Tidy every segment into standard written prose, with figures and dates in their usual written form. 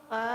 ka.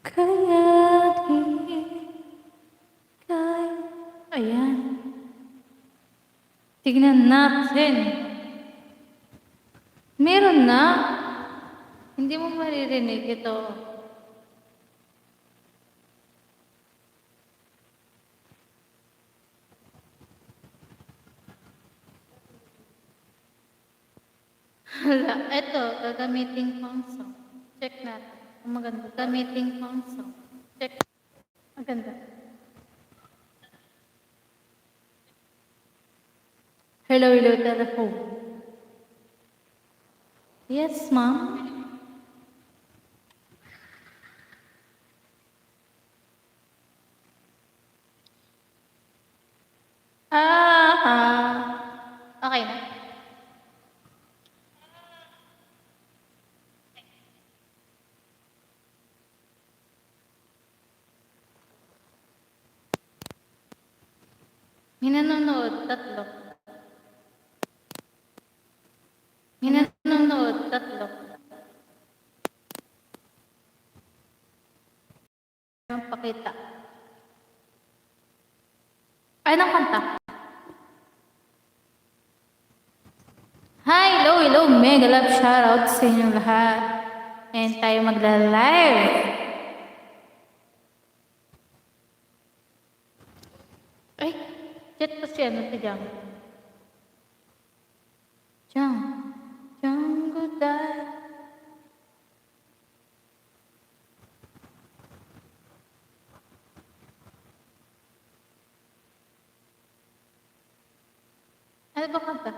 Kaya't ika'y... Ayan. Tignan natin. Meron na. Hindi mo maririnig ito. Hala, ito, gagamitin ko ang song. Check natin. Ang maganda. Gagamitin ko ang song. Check. Maganda. Hello, hello, telephone. Yes, ma'am. Okay na. May nanonood, 3. May nanonood, 3. Ang pakita. Ay, ng kanta. Hi, hello, hello, mega love shoutout sa inyong lahat. And tayo magla-live. Ay, chat pa si ano, si Jang. Jang, goodbye. Ano ba kanta?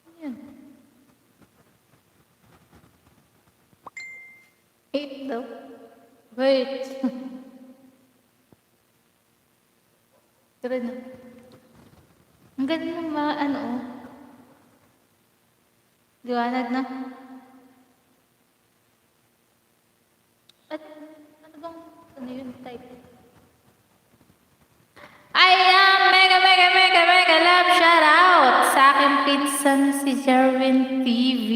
Ayan. 8 daw. Wait. Tara na. Ang ganda ng mga ano. Liwanag na. At ano bang ano yun type? Ayan! Mega love shoutout sa aking pinsan si Jarwin TV.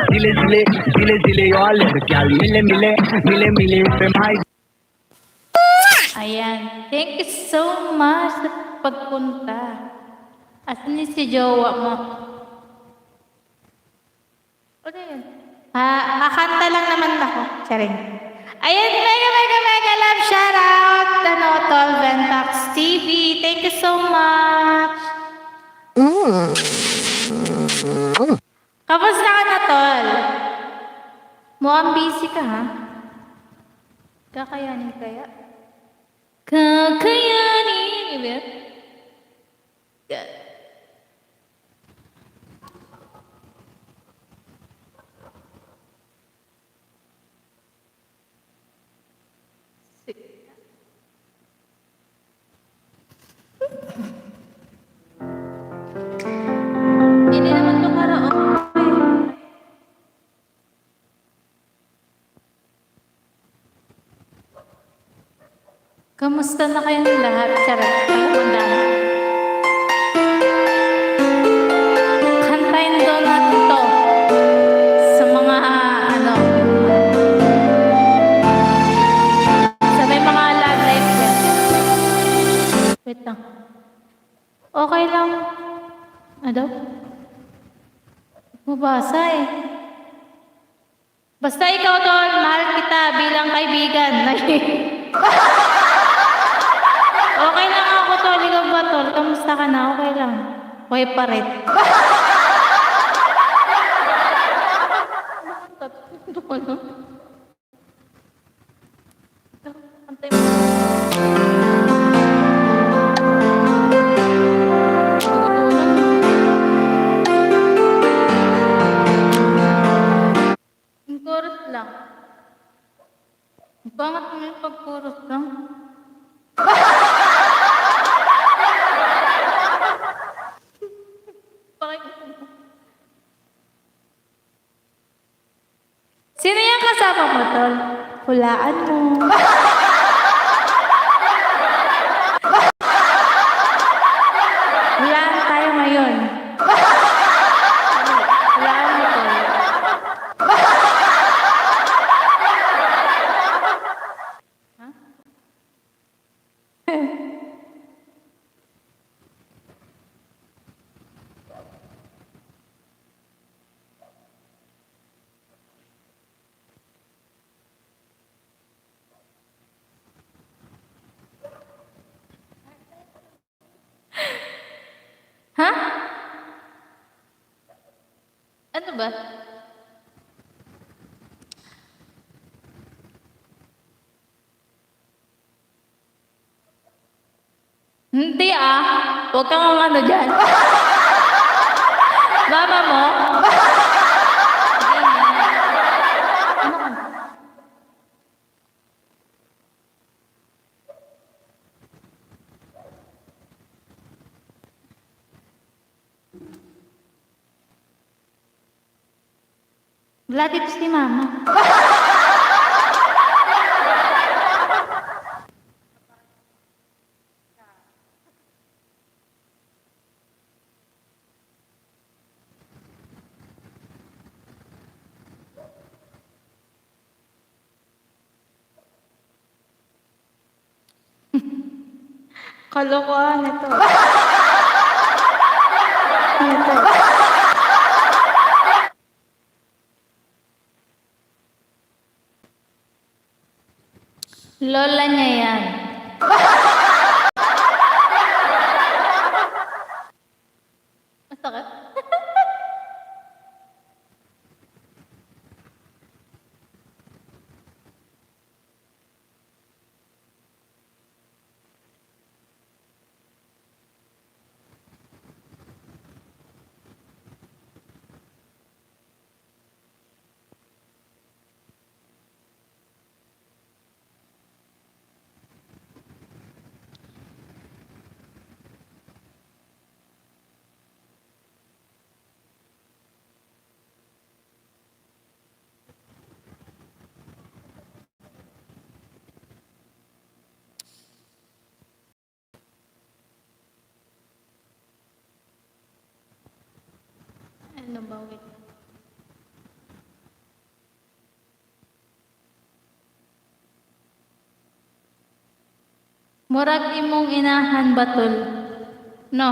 Zile zile yo lड़कियां मिले पे भाई. Ayan. Thank you so much sa pagpunta. Asan ni si jowa mo? Ano yun? Kakanta lang naman ako. Charing. Ayan, mega love shoutout. Tol Ventax TV. Thank you so much. Kamusta ka na, Tol? Mukhang busy ka, ha? Kakayanin kaya? Kakayanin! Iba? Hindi naman ito karaoke. Kamusta na kayong lahat? Charot. Kayo magdana. Kantayin doon natin to. Sa mga ano. Sa may mga love life yan. Wait lang. Okay lang. Ano? Mabasa eh. Basta ikaw, Tol, mahal kita bilang kaibigan. Okay na kamusta ka na? Okay lang. Okay pa rin. Ano? Antay mo. Nagutunan. Yung chorus lang. Ang pangat mo yung pag-chorus lang. Sino yung kasama mo, tol? Hulaan mo. Hulaan tayo ngayon. Hulaan mo, tol. Ha? Ha? Ano ba? Hindi ah. Huwag kang ano dyan. Mama mo? Hindi na. Ano ka? Wala dito si mama. Kalokohan ito. Ito. Lola niya yan. Masakit? Ano ba? Wait. Murag imong inahan batol. No.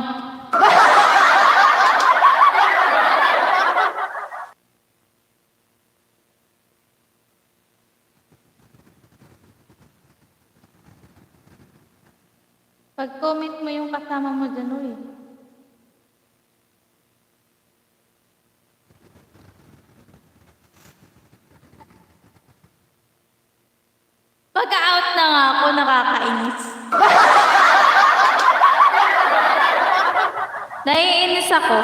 Pag-comment mo yung kasama mo dyan, uy. Pagka-out na nga ako, nakakainis. Naiinis ako.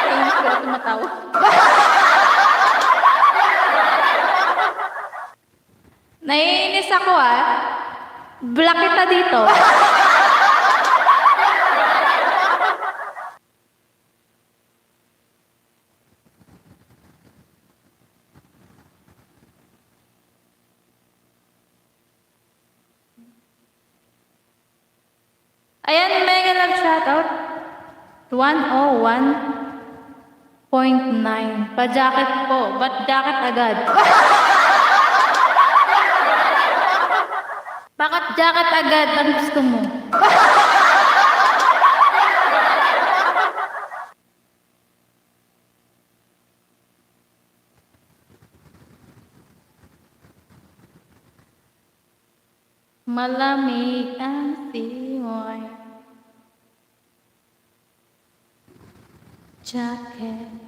Naiinis ko na tumatawa. Naiinis ako ah. Block kita dito. Ayan, mega love shoutout. 101.9. Pa-jacket po. Ba't jacket agad? Bakit jacket agad? Ang gusto mo? Malamig ang simoy. Jacket.